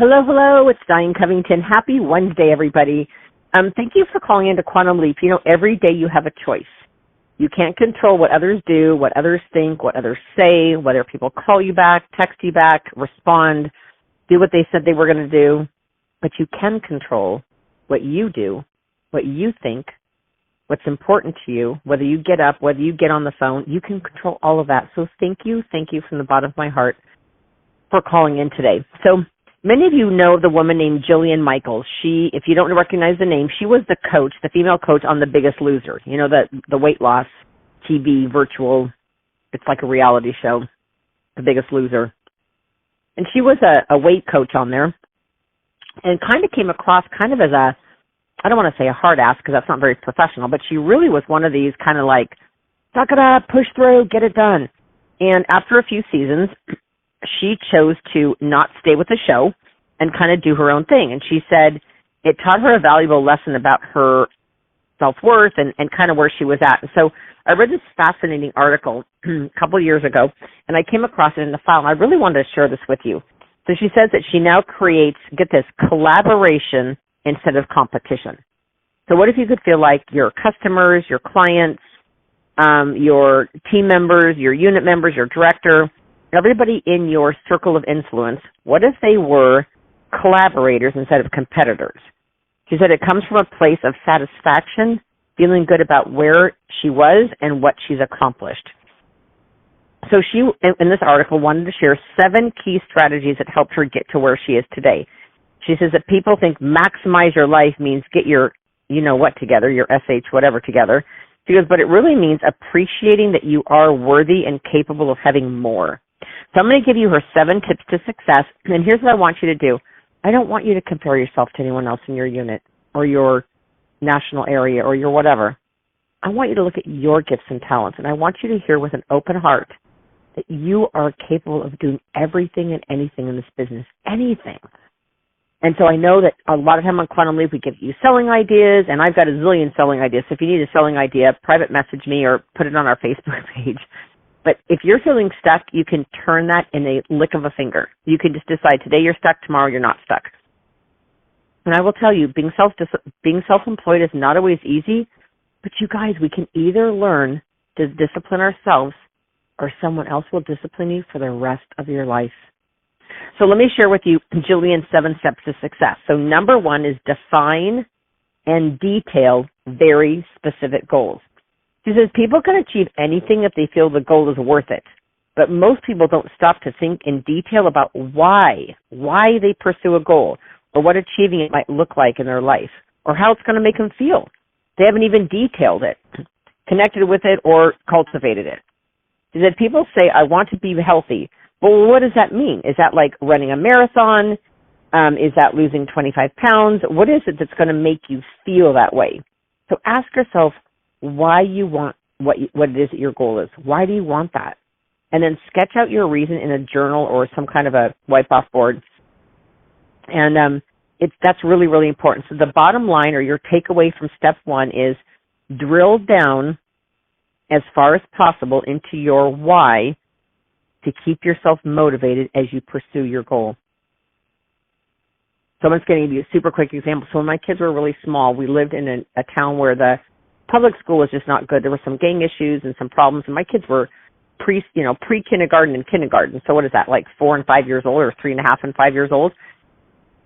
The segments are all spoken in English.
Hello, hello. It's Diane Covington. Happy Wednesday, everybody. Thank you for calling into Quantum Leap. You know, every day you have a choice. You can't control what others do, what others think, what others say, whether people call you back, text you back, respond, do what they said they were going to do. But you can control what you do, what you think, what's important to you, whether you get up, whether you get on the phone. You can control all of that. So thank you from the bottom of my heart for calling in today. So many of you know the woman named Jillian Michaels. She, if you don't recognize the name, she was the coach, the female coach on The Biggest Loser. You know, the weight loss TV virtual, it's like a reality show, The Biggest Loser. And she was a weight coach on there and kind of came across kind of as a, I don't want to say a hard ass because that's not very professional, but she really was one of these kind of like, suck it up, push through, get it done. And after a few seasons, she chose to not stay with the show and kind of do her own thing. And she said it taught her a valuable lesson about her self-worth and kind of where she was at. And so I read this fascinating article a couple of years ago, and I came across it in the file, and I really wanted to share this with you. So she says that she now creates, get this, collaboration instead of competition. So what if you could feel like your customers, your clients, your team members, your unit members, your director, everybody in your circle of influence, what if they were collaborators instead of competitors? She said it comes from a place of satisfaction, feeling good about where she was and what she's accomplished. So she, in this article, wanted to share 7 key strategies that helped her get to where she is today. She says that people think maximize your life means get your, you know what together, your SH whatever together. She goes, but it really means appreciating that you are worthy and capable of having more. So I'm going to give you her 7 tips to success, and here's what I want you to do. I don't want you to compare yourself to anyone else in your unit or your national area or your whatever. I want you to look at your gifts and talents, and I want you to hear with an open heart that you are capable of doing everything and anything in this business, anything. And so I know that a lot of time on Quantum Leap, we give you selling ideas, and I've got a zillion selling ideas. So if you need a selling idea, private message me or put it on our Facebook page. But if you're feeling stuck, you can turn that in a lick of a finger. You can just decide today you're stuck, tomorrow you're not stuck. And I will tell you, being self-employed is not always easy, but you guys, we can either learn to discipline ourselves or someone else will discipline you for the rest of your life. So let me share with you Jillian's 7 steps to success. So number 1 is define and detail very specific goals. She says people can achieve anything if they feel the goal is worth it, but most people don't stop to think in detail about why they pursue a goal or what achieving it might look like in their life or how it's going to make them feel. They haven't even detailed it, connected with it, or cultivated it. She said people say, I want to be healthy. Well, what does that mean? Is that like running a marathon? Is that losing 25 pounds? What is it that's going to make you feel that way? So ask yourself why you want what it is that your goal is. Why do you want that? And then sketch out your reason in a journal or some kind of a wipe-off board. And that's really, really important. So the bottom line or your takeaway from step 1 is drill down as far as possible into your why to keep yourself motivated as you pursue your goal. So I'm just going to give you a super quick example. So when my kids were really small, we lived in a town where the public school was just not good. There were some gang issues and some problems, and my kids were pre-kindergarten and kindergarten. So what is that, like 4 and 5 years old or 3.5 and 5 years old?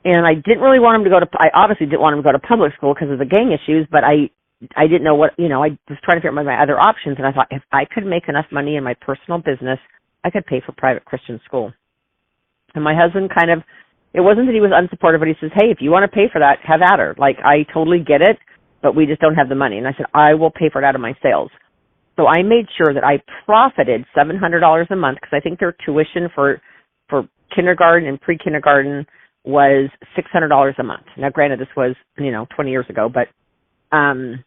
And I didn't really want them to go to, I obviously didn't want them to go to public school because of the gang issues, but I didn't know what, I was trying to figure out my other options, and I thought if I could make enough money in my personal business, I could pay for private Christian school. And my husband it wasn't that he was unsupportive, but he says, hey, if you want to pay for that, have at her. Like, I totally get it, but we just don't have the money. And I said, I will pay for it out of my sales. So I made sure that I profited $700 a month because I think their tuition for kindergarten and pre-kindergarten was $600 a month. Now, granted, this was, 20 years ago, but, actually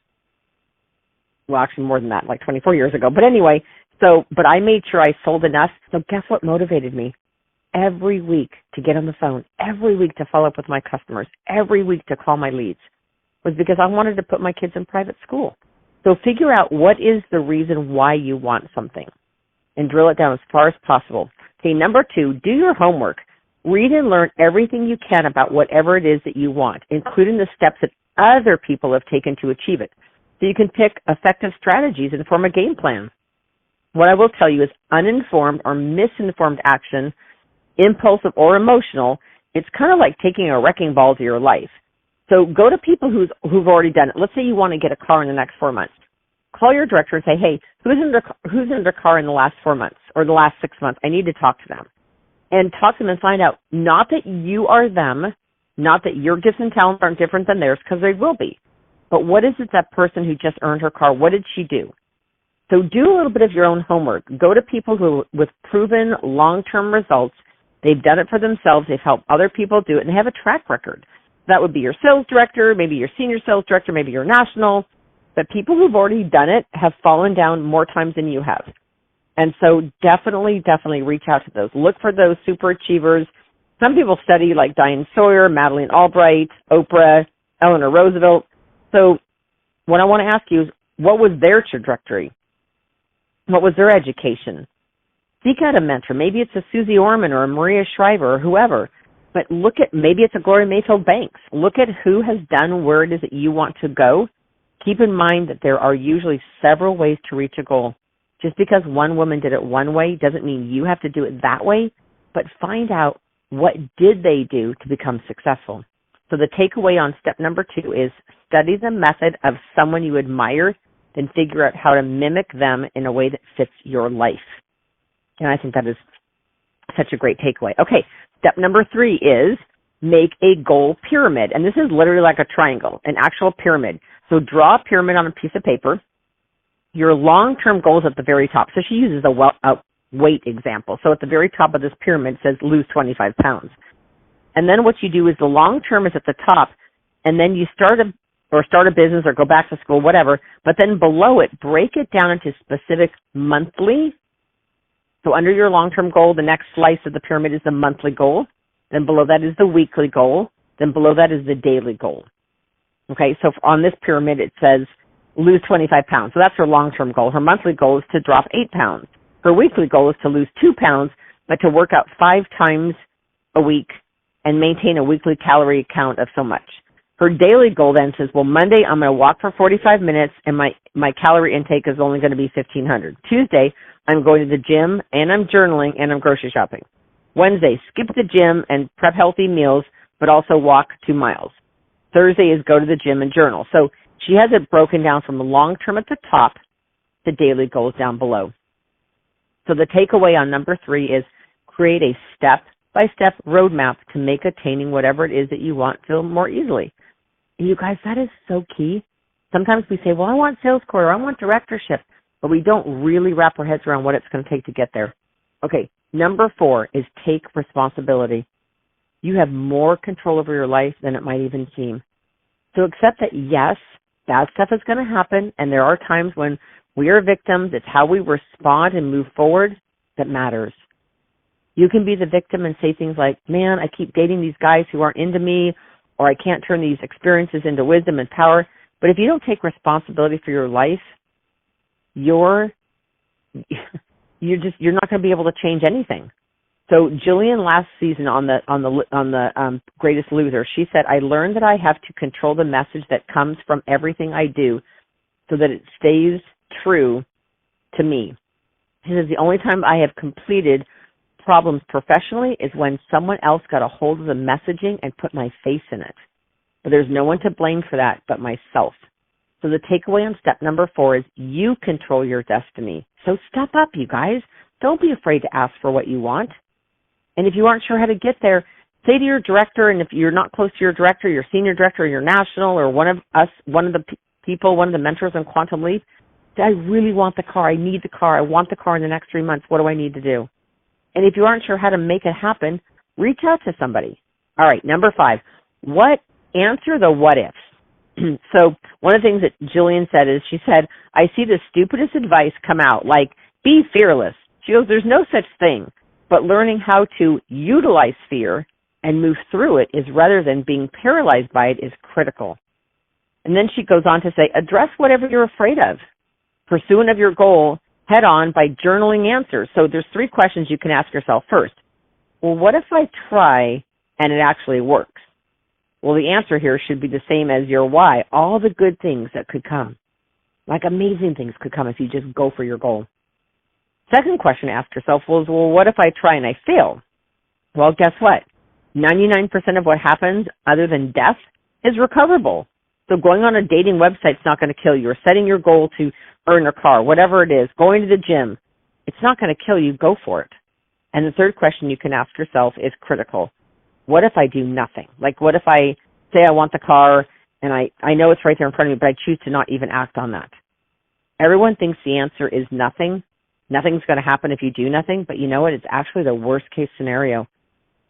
more than that, like 24 years ago. But anyway, but I made sure I sold enough. So guess what motivated me? Every week to get on the phone, every week to follow up with my customers, every week to call my leads was because I wanted to put my kids in private school. So figure out what is the reason why you want something and drill it down as far as possible. Okay, number 2, do your homework. Read and learn everything you can about whatever it is that you want, including the steps that other people have taken to achieve it, so you can pick effective strategies and form a game plan. What I will tell you is uninformed or misinformed action, impulsive or emotional, it's kind of like taking a wrecking ball to your life. So go to people who've already done it. Let's say you want to get a car in the next 4 months. Call your director and say, hey, who's in their car in the last 4 months or the last 6 months? I need to talk to them. And talk to them and find out, not that you are them, not that your gifts and talents aren't different than theirs, because they will be. But what is it that person who just earned her car, what did she do? So do a little bit of your own homework. Go to people who, with proven long-term results, they've done it for themselves, they've helped other people do it, and they have a track record. That would be your sales director, maybe your senior sales director, maybe your national. But people who've already done it have fallen down more times than you have. And so definitely reach out to those. Look for those super achievers. Some people study like Diane Sawyer, Madeleine Albright, Oprah, Eleanor Roosevelt. So what I want to ask you is, what was their trajectory? What was their education? Seek out a mentor. Maybe it's a Susie Orman or a Maria Shriver or whoever. But look at, maybe it's a Gloria Mayfield Banks. Look at who has done where it is that you want to go. Keep in mind that there are usually several ways to reach a goal. Just because one woman did it one way doesn't mean you have to do it that way, but find out what did they do to become successful. So the takeaway on step number 2 is study the method of someone you admire, then figure out how to mimic them in a way that fits your life. And I think that is such a great takeaway. Okay, step number 3 is make a goal pyramid. And this is literally like a triangle, an actual pyramid. So draw a pyramid on a piece of paper. Your long-term goal is at the very top. So she uses a weight example. So at the very top of this pyramid it says lose 25 pounds. And then what you do is the long-term is at the top, and then you start a business or go back to school, whatever, but then below it, break it down into specific monthly. So under your long-term goal, the next slice of the pyramid is the monthly goal. Then below that is the weekly goal. Then below that is the daily goal. Okay, so on this pyramid it says lose 25 pounds. So that's her long-term goal. Her monthly goal is to drop 8 pounds. Her weekly goal is to lose 2 pounds, but to work out 5 times a week and maintain a weekly calorie count of so much. Her daily goal then says, well, Monday I'm going to walk for 45 minutes and my calorie intake is only going to be 1,500. Tuesday, I'm going to the gym and I'm journaling and I'm grocery shopping. Wednesday, skip the gym and prep healthy meals, but also walk 2 miles. Thursday is go to the gym and journal. So she has it broken down from the long-term at the top to daily goals down below. So the takeaway on number 3 is create a step-by-step roadmap to make attaining whatever it is that you want feel more easily. And you guys, that is so key. Sometimes we say, well, I want sales quota, I want directorship, but we don't really wrap our heads around what it's going to take to get there. Okay, number 4 is take responsibility. You have more control over your life than it might even seem. So accept that, yes, bad stuff is going to happen, and there are times when we are victims. It's how we respond and move forward that matters. You can be the victim and say things like, man, I keep dating these guys who aren't into me, or I can't turn these experiences into wisdom and power. But if you don't take responsibility for your life, you're not going to be able to change anything. So Jillian last season on the Greatest Loser, she said, I learned that I have to control the message that comes from everything I do so that it stays true to me. She says the only time I have completed problems professionally is when someone else got a hold of the messaging and put my face in it. But there's no one to blame for that but myself. So the takeaway on step number 4 is you control your destiny. So step up, you guys. Don't be afraid to ask for what you want. And if you aren't sure how to get there, say to your director, and if you're not close to your director, your senior director, your national, or one of the mentors on Quantum Leap, I really want the car. I need the car. I want the car in the next 3 months. What do I need to do? And if you aren't sure how to make it happen, reach out to somebody. All right, number 5, answer the what ifs. So one of the things that Jillian said is, she said, I see the stupidest advice come out, like, be fearless. She goes, there's no such thing, but learning how to utilize fear and move through it is, rather than being paralyzed by it, is critical. And then she goes on to say, address whatever you're afraid of. Pursuant of your goal head on by journaling answers. So there's 3 questions you can ask yourself. First, well, what if I try and it actually works? Well, the answer here should be the same as your why. All the good things that could come, like amazing things could come if you just go for your goal. Second question to ask yourself was, well, what if I try and I fail? Well, guess what? 99% of what happens other than death is recoverable. So going on a dating website is not going to kill you, or setting your goal to earn a car, whatever it is, going to the gym, it's not going to kill you. Go for it. And the third question you can ask yourself is critical. What if I do nothing? Like, what if I say I want the car and I know it's right there in front of me, but I choose to not even act on that? Everyone thinks the answer is nothing. Nothing's going to happen if you do nothing, but you know what? It's actually the worst case scenario.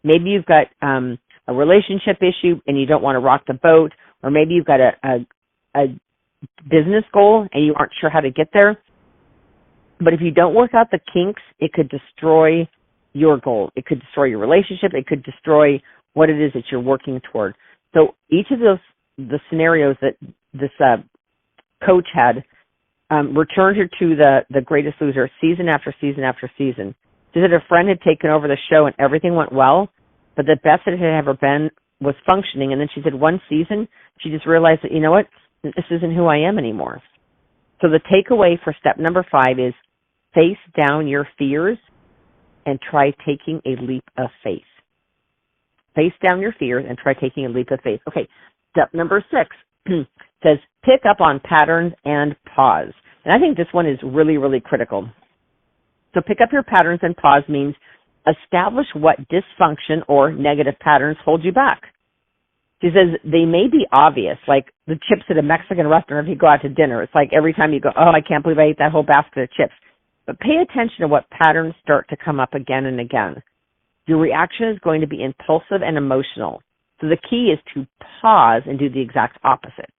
Maybe you've got a relationship issue and you don't want to rock the boat, or maybe you've got a business goal and you aren't sure how to get there. But if you don't work out the kinks, it could destroy your goal. It could destroy your relationship. It could destroy what it is that you're working toward. So each of the scenarios that this coach had returned her to the Greatest Loser season after season after season. She said her friend had taken over the show and everything went well, but the best it had ever been was functioning. And then she said one season, she just realized that, you know what, this isn't who I am anymore. So the takeaway for step number 5 is face down your fears and try taking a leap of faith. Face down your fears and try taking a leap of faith. Okay, step number 6 says pick up on patterns and pause. And I think this one is really, really critical. So pick up your patterns and pause means establish what dysfunction or negative patterns hold you back. She says they may be obvious, like the chips at a Mexican restaurant if you go out to dinner. It's like every time you go, oh, I can't believe I ate that whole basket of chips. But pay attention to what patterns start to come up again and again. Your reaction is going to be impulsive and emotional. So the key is to pause and do the exact opposite.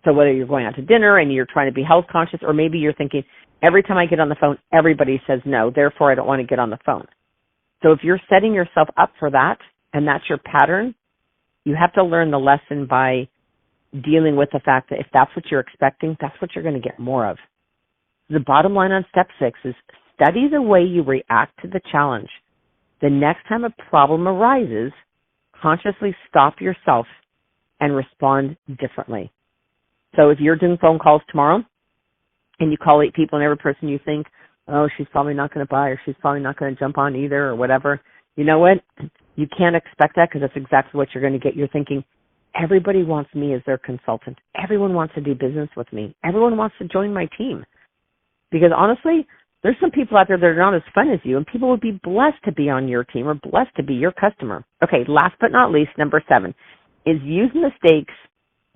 So whether you're going out to dinner and you're trying to be health conscious, or maybe you're thinking, every time I get on the phone, everybody says no, therefore I don't want to get on the phone. So if you're setting yourself up for that, and that's your pattern, you have to learn the lesson by dealing with the fact that if that's what you're expecting, that's what you're going to get more of. The bottom line on step 6 is study the way you react to the challenge. The next time a problem arises, consciously stop yourself and respond differently. So if you're doing phone calls tomorrow and you call 8 people and every person you think, oh, she's probably not going to buy, or she's probably not going to jump on either, or whatever, you know what? You can't expect that, because that's exactly what you're going to get. You're thinking, everybody wants me as their consultant. Everyone wants to do business with me. Everyone wants to join my team. Because honestly, there's some people out there that are not as fun as you, and people would be blessed to be on your team or blessed to be your customer. Okay, last but not least, number 7 is use mistakes,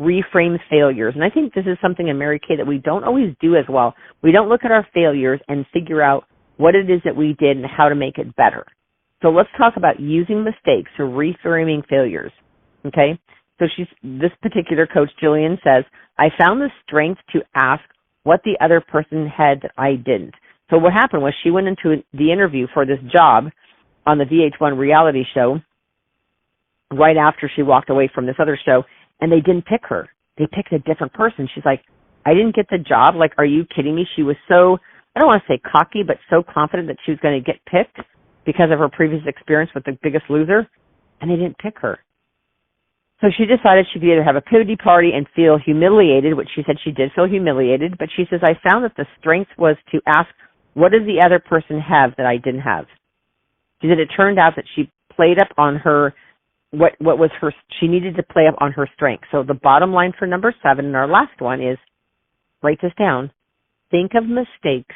reframe failures. And I think this is something in Mary Kay that we don't always do as well. We don't look at our failures and figure out what it is that we did and how to make it better. So let's talk about using mistakes or reframing failures. Okay? So this particular coach, Jillian, says, I found the strength to ask what the other person had that I didn't. So what happened was she went into the interview for this job on the VH1 reality show right after she walked away from this other show, and they didn't pick her. They picked a different person. She's like, I didn't get the job. Like, are you kidding me? She was so, I don't want to say cocky, but so confident that she was going to get picked because of her previous experience with The Biggest Loser, and they didn't pick her. So she decided she could either have a pity party and feel humiliated, which she said she did feel humiliated, but she says, I found that the strength was to ask, what does the other person have that I didn't have? She said it turned out that she played up on her, what was her, she needed to play up on her strength. So the bottom line for number 7, and our last one is, write this down, think of mistakes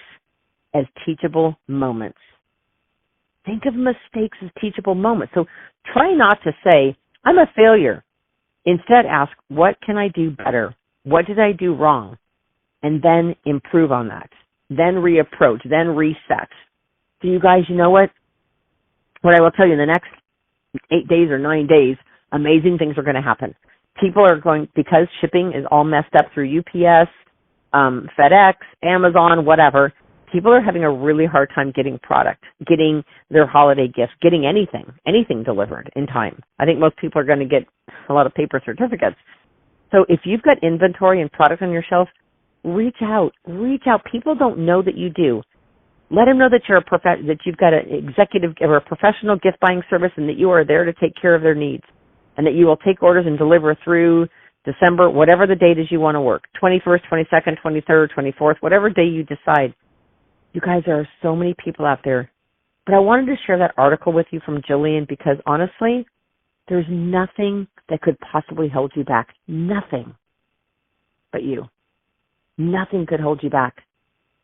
as teachable moments. Think of mistakes as teachable moments. So try not to say, I'm a failure. Instead, ask, what can I do better? What did I do wrong? And then improve on that. Then reapproach. Then reset. So you guys, you know what? What I will tell you, in the next 8 days or 9 days, amazing things are going to happen. People are going, because shipping is all messed up through UPS, FedEx, Amazon, whatever, people are having a really hard time getting product, getting their holiday gifts, getting anything delivered in time. I think most people are going to get a lot of paper certificates. So if you've got inventory and product on your shelf, reach out. People don't know that you do. Let them know that that you've got an executive or a professional gift buying service and that you are there to take care of their needs and that you will take orders and deliver through December, whatever the date is you want to work, 21st, 22nd, 23rd, 24th, whatever day you decide. You guys, there are so many people out there. But I wanted to share that article with you from Jillian because honestly, there's nothing that could possibly hold you back. Nothing but you. Nothing could hold you back.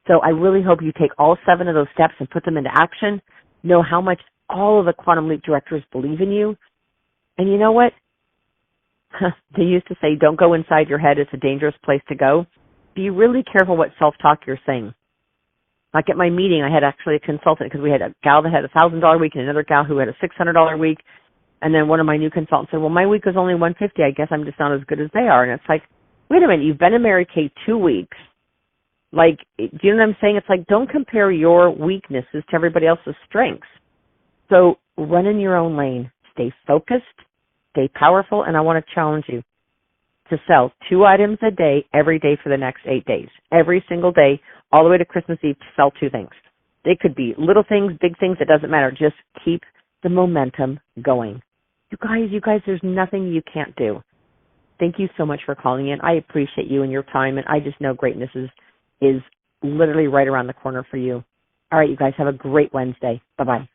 So I really hope you take all 7 of those steps and put them into action. Know how much all of the Quantum Leap directors believe in you. And you know what? They used to say, don't go inside your head. It's a dangerous place to go. Be really careful what self-talk you're saying. Like at my meeting, I had actually a consultant because we had a gal that had a $1,000 week and another gal who had a $600 week. And then one of my new consultants said, well, my week was only $150. I guess I'm just not as good as they are. And it's like, wait a minute, you've been in Mary Kay 2 weeks. Like, do you know what I'm saying? It's like, don't compare your weaknesses to everybody else's strengths. So run in your own lane. Stay focused, stay powerful, and I want to challenge you to sell 2 items a day every day for the next 8 days. Every single day, all the way to Christmas Eve, to sell 2 things. They could be little things, big things, it doesn't matter. Just keep the momentum going. You guys, there's nothing you can't do. Thank you so much for calling in. I appreciate you and your time, and I just know greatness is literally right around the corner for you. All right, you guys, have a great Wednesday. Bye-bye.